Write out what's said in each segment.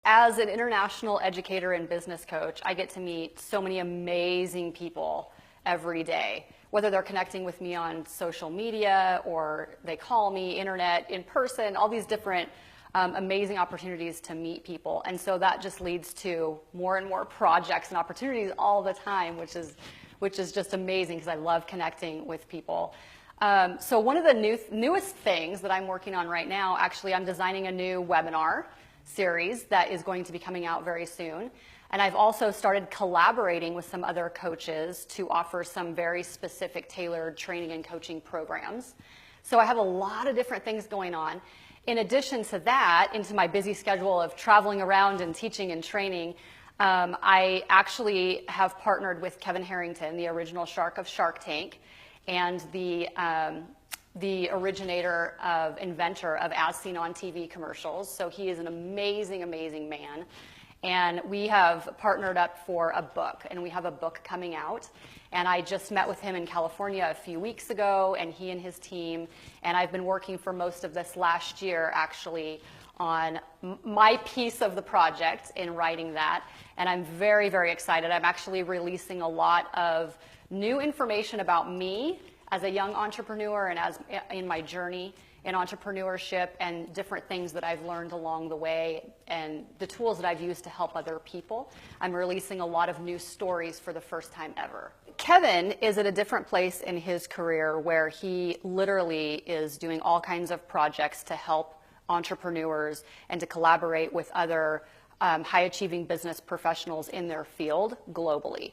As an international educator and business coach, I get to meet so many amazing people every day, whether they're connecting with me on social media or they call me, internet, in person, all these different amazing opportunities to meet people. And so that just leads to more and more projects and opportunities all the time, which is just amazing because I love connecting with people. So one of the newest things that I'm working on right now, actually, I'm designing a new webinar series that is going to be coming out very soon. And I've also started collaborating with some other coaches to offer some very specific tailored training and coaching programs. So I have a lot of different things going on. In addition to that, into my busy schedule of traveling around and teaching and training, I actually have partnered with Kevin Harrington, the original shark of Shark Tank, and the originator of inventor of As Seen on TV commercials. So he is an amazing, amazing man. And we have partnered up for a book, and we have a book coming out. And I just met with him in California a few weeks ago, and he and his team, and I've been working for most of this last year, actually, on my piece of the project in writing that. And I'm very, very excited. I'm actually releasing a lot of new information about me as a young entrepreneur and as in my journey in entrepreneurship and different things that I've learned along the way and the tools that I've used to help other people. I'm releasing a lot of new stories for the first time ever. Kevin is at a different place in his career where he literally is doing all kinds of projects to help entrepreneurs and to collaborate with other high-achieving business professionals in their field globally.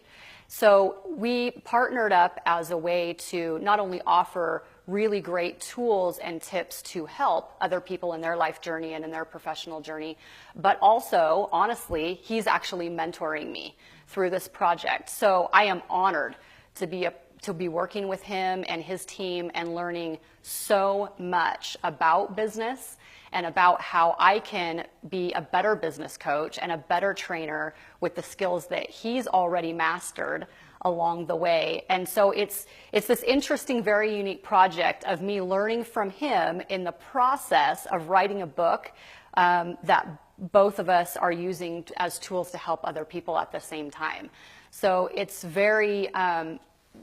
So we partnered up as a way to not only offer really great tools and tips to help other people in their life journey and in their professional journey, but also, honestly, he's actually mentoring me through this project. So I am honored to be working with him and his team and learning so much about business and about how I can be a better business coach and a better trainer with the skills that he's already mastered along the way. And so it's this interesting, very unique project of me learning from him in the process of writing a book that both of us are using as tools to help other people at the same time. So it's very,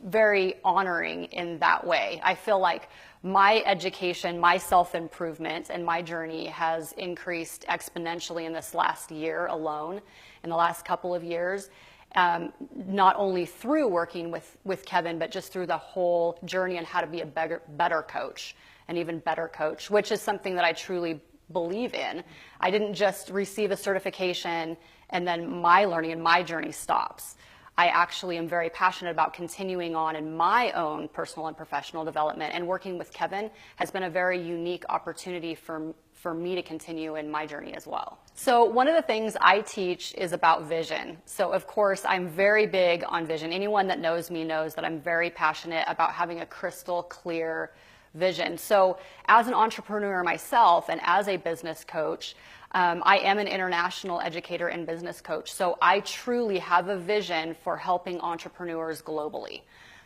very honoring in that way. I feel like my education, my self-improvement, and my journey has increased exponentially in this last year alone, in the last couple of years, not only through working with Kevin, but just through the whole journey on how to be a better coach, an even better coach, which is something that I truly believe in. I didn't just receive a certification and then my learning and my journey stops. I actually am very passionate about continuing on in my own personal and professional development, and working with Kevin has been a very unique opportunity for me to continue in my journey as well. So one of the things I teach is about vision. So of course, I'm very big on vision. Anyone that knows me knows that I'm very passionate about having a crystal clear vision. So as an entrepreneur myself and as a business coach, I am an international educator and business coach. So I truly have a vision for helping entrepreneurs globally.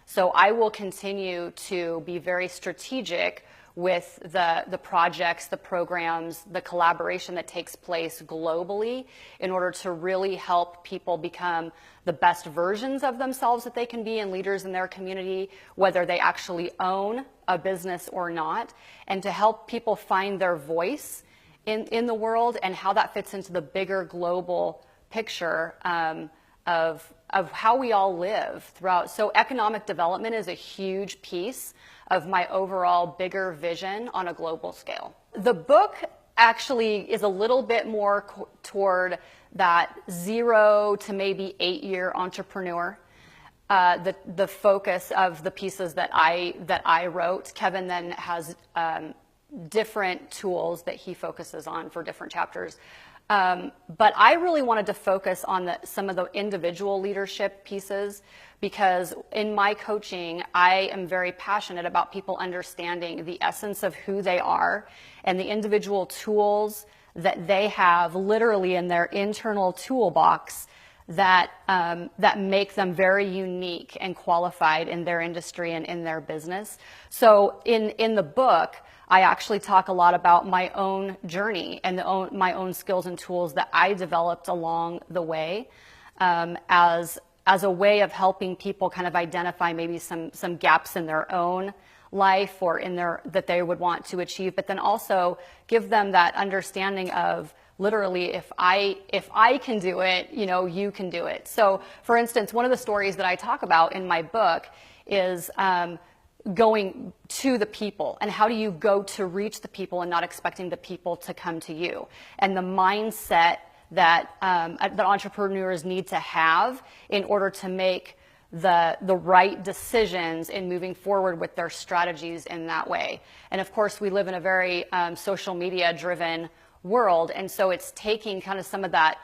So I will continue to be very strategic with the projects, the programs, the collaboration that takes place globally in order to really help people become the best versions of themselves that they can be and leaders in their community, whether they actually own a business or not, and to help people find their voice in the world and how that fits into the bigger global picture of how we all live throughout. So economic development is a huge piece of my overall bigger vision on a global scale. The book actually is a little bit more toward that 0 to maybe 8-year entrepreneur. The focus of the pieces that I wrote. Kevin then has different tools that he focuses on for different chapters. But I really wanted to focus on some of the individual leadership pieces, because in my coaching, I am very passionate about people understanding the essence of who they are and the individual tools that they have literally in their internal toolbox that make them very unique and qualified in their industry and in their business. So in the book, I actually talk a lot about my own journey and my own skills and tools that I developed along the way, as a way of helping people kind of identify maybe some gaps in their own life or in that they would want to achieve, but then also give them that understanding of literally, if I can do it, you can do it. So for instance, one of the stories that I talk about in my book is going to the people, and how do you go to reach the people and not expecting the people to come to you, and the mindset that entrepreneurs need to have in order to make the right decisions in moving forward with their strategies in that way. And of course, we live in a very social media driven world, and so it's taking kind of some of that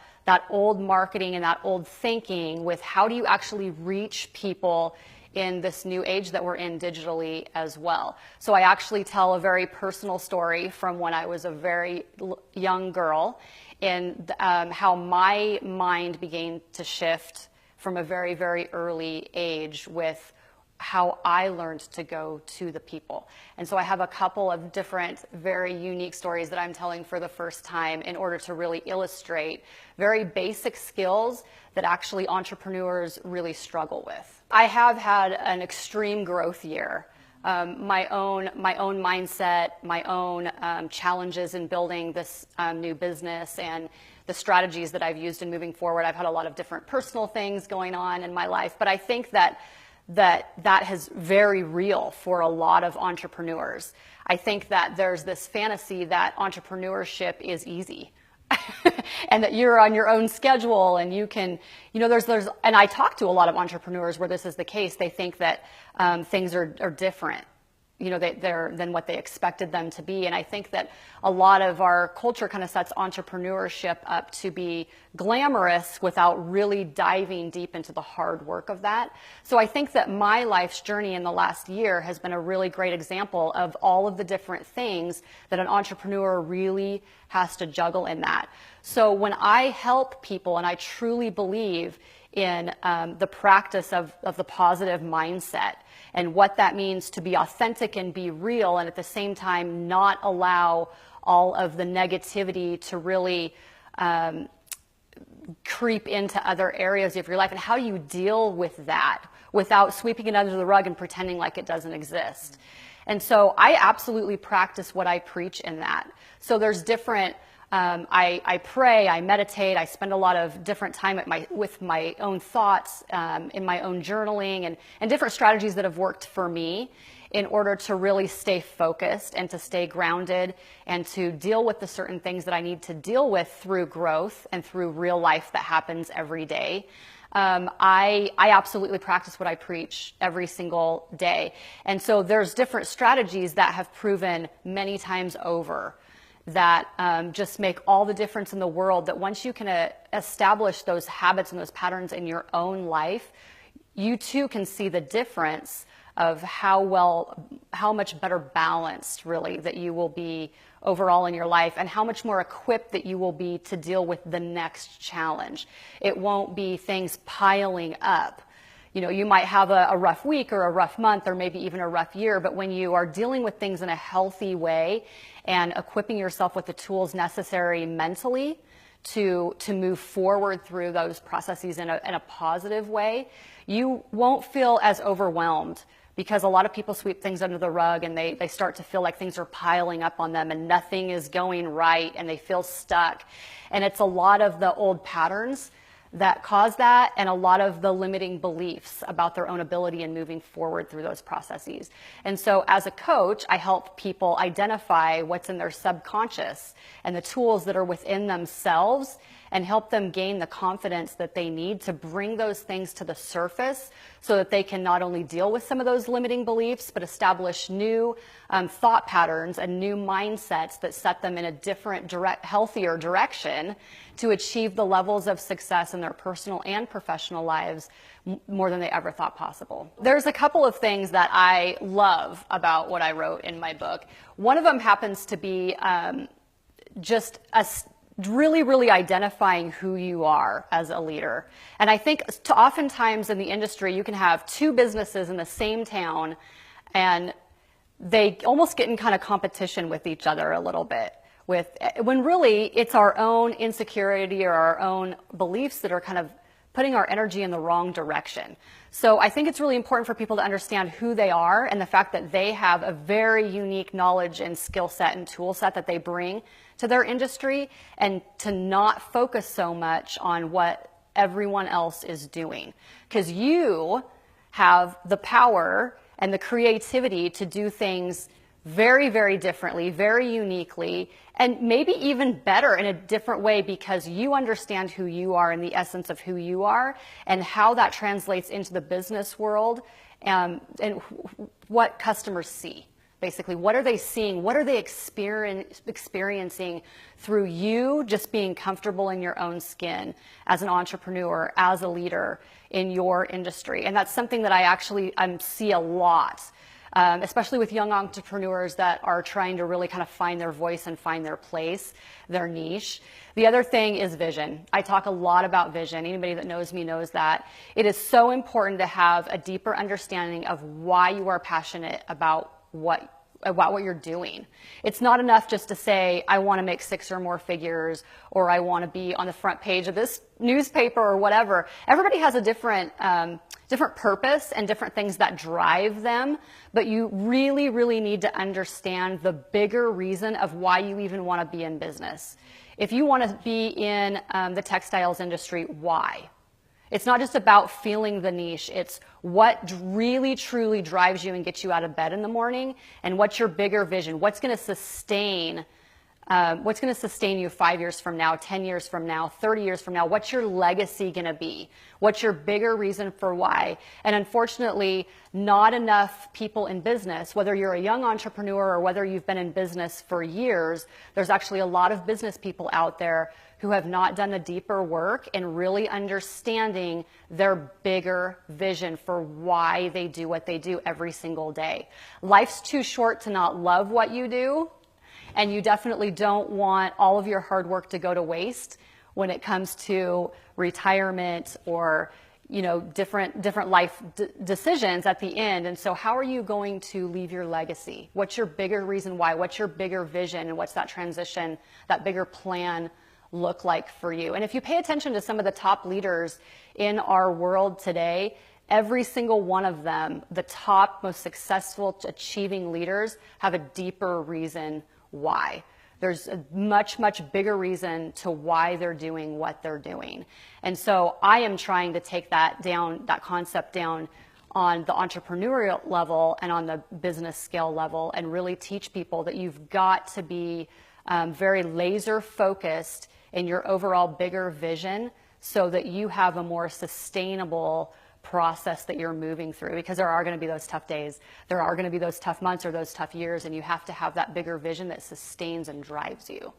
old marketing and that old thinking with how do you actually reach people in this new age that we're in digitally as well. So I actually tell a very personal story from when I was a very young girl, and how my mind began to shift from a very, very early age with how I learned to go to the people. And so I have a couple of different, very unique stories that I'm telling for the first time in order to really illustrate very basic skills that actually entrepreneurs really struggle with. I have had an extreme growth year. My own mindset, my own challenges in building this new business, and the strategies that I've used in moving forward. I've had a lot of different personal things going on in my life, but I think that is very real for a lot of entrepreneurs. I think that there's this fantasy that entrepreneurship is easy. And that you're on your own schedule, and you can, there's, and I talk to a lot of entrepreneurs where this is the case. They think that things are different, they're than what they expected them to be. And I think that a lot of our culture kind of sets entrepreneurship up to be glamorous without really diving deep into the hard work of that. So I think that my life's journey in the last year has been a really great example of all of the different things that an entrepreneur really has to juggle in that. So when I help people, and I truly believe in the practice of the positive mindset, and what that means to be authentic and be real, and at the same time not allow all of the negativity to really creep into other areas of your life, and how you deal with that without sweeping it under the rug and pretending like it doesn't exist. And so I absolutely practice what I preach in that. So there's different, I pray, I meditate, I spend a lot of different time with my own thoughts, in my own journaling, and different strategies that have worked for me in order to really stay focused and to stay grounded and to deal with the certain things that I need to deal with through growth and through real life that happens every day. I absolutely practice what I preach every single day. And so there's different strategies that have proven many times over that just make all the difference in the world, that once you can establish those habits and those patterns in your own life, you too can see the difference of how much better balanced really that you will be overall in your life, and how much more equipped that you will be to deal with the next challenge. It won't be things piling up. You might have a rough week or a rough month or maybe even a rough year, but when you are dealing with things in a healthy way and equipping yourself with the tools necessary mentally to move forward through those processes in a positive way, you won't feel as overwhelmed, because a lot of people sweep things under the rug and they start to feel like things are piling up on them and nothing is going right and they feel stuck. And it's a lot of the old patterns that cause that, and a lot of the limiting beliefs about their own ability in moving forward through those processes. And so as a coach, I help people identify what's in their subconscious and the tools that are within themselves, and help them gain the confidence that they need to bring those things to the surface so that they can not only deal with some of those limiting beliefs, but establish new thought patterns and new mindsets that set them in a different, healthier direction to achieve the levels of success in their personal and professional lives more than they ever thought possible. There's a couple of things that I love about what I wrote in my book. One of them happens to be just really, really identifying who you are as a leader. And I think oftentimes in the industry, you can have two businesses in the same town, and they almost get in kind of competition with each other a little bit, when really it's our own insecurity or our own beliefs that are kind of putting our energy in the wrong direction. So I think it's really important for people to understand who they are and the fact that they have a very unique knowledge and skill set and tool set that they bring to their industry, and to not focus so much on what everyone else is doing. Because you have the power and the creativity to do things very, very differently, very uniquely, and maybe even better in a different way, because you understand who you are and the essence of who you are and how that translates into the business world, and what customers see. Basically, what are they seeing? What are they experiencing through you just being comfortable in your own skin as an entrepreneur, as a leader in your industry? And that's something that I see a lot. Especially with young entrepreneurs that are trying to really kind of find their voice and find their place, their niche. The other thing is vision. I talk a lot about vision. Anybody that knows me knows that. It is so important to have a deeper understanding of why you are passionate about what you're doing. It's not enough just to say, I want to make 6 or more figures, or I want to be on the front page of this newspaper or whatever. Everybody has a different purpose and different things that drive them, but you really, really need to understand the bigger reason of why you even want to be in business. If you want to be in the textiles industry, why? It's not just about feeling the niche. It's what really, truly drives you and gets you out of bed in the morning, and what's your bigger vision? What's going to sustain you 5 years from now, 10 years from now, 30 years from now? What's your legacy going to be? What's your bigger reason for why? And unfortunately, not enough people in business, whether you're a young entrepreneur or whether you've been in business for years, there's actually a lot of business people out there who have not done the deeper work in really understanding their bigger vision for why they do what they do every single day. Life's too short to not love what you do, and you definitely don't want all of your hard work to go to waste when it comes to retirement or different life decisions at the end. And so how are you going to leave your legacy? What's your bigger reason why? What's your bigger vision, and what's that transition, that bigger plan look like for you? And if you pay attention to some of the top leaders in our world today, every single one of them, the top, most successful, achieving leaders, have a deeper reason why. There's a much, much bigger reason to why they're doing what they're doing. And so I am trying to take that concept down on the entrepreneurial level and on the business scale level, and really teach people that you've got to be very laser focused in your overall bigger vision, so that you have a more sustainable process that you're moving through, because there are going to be those tough days. There are going to be those tough months or those tough years, and you have to have that bigger vision that sustains and drives you.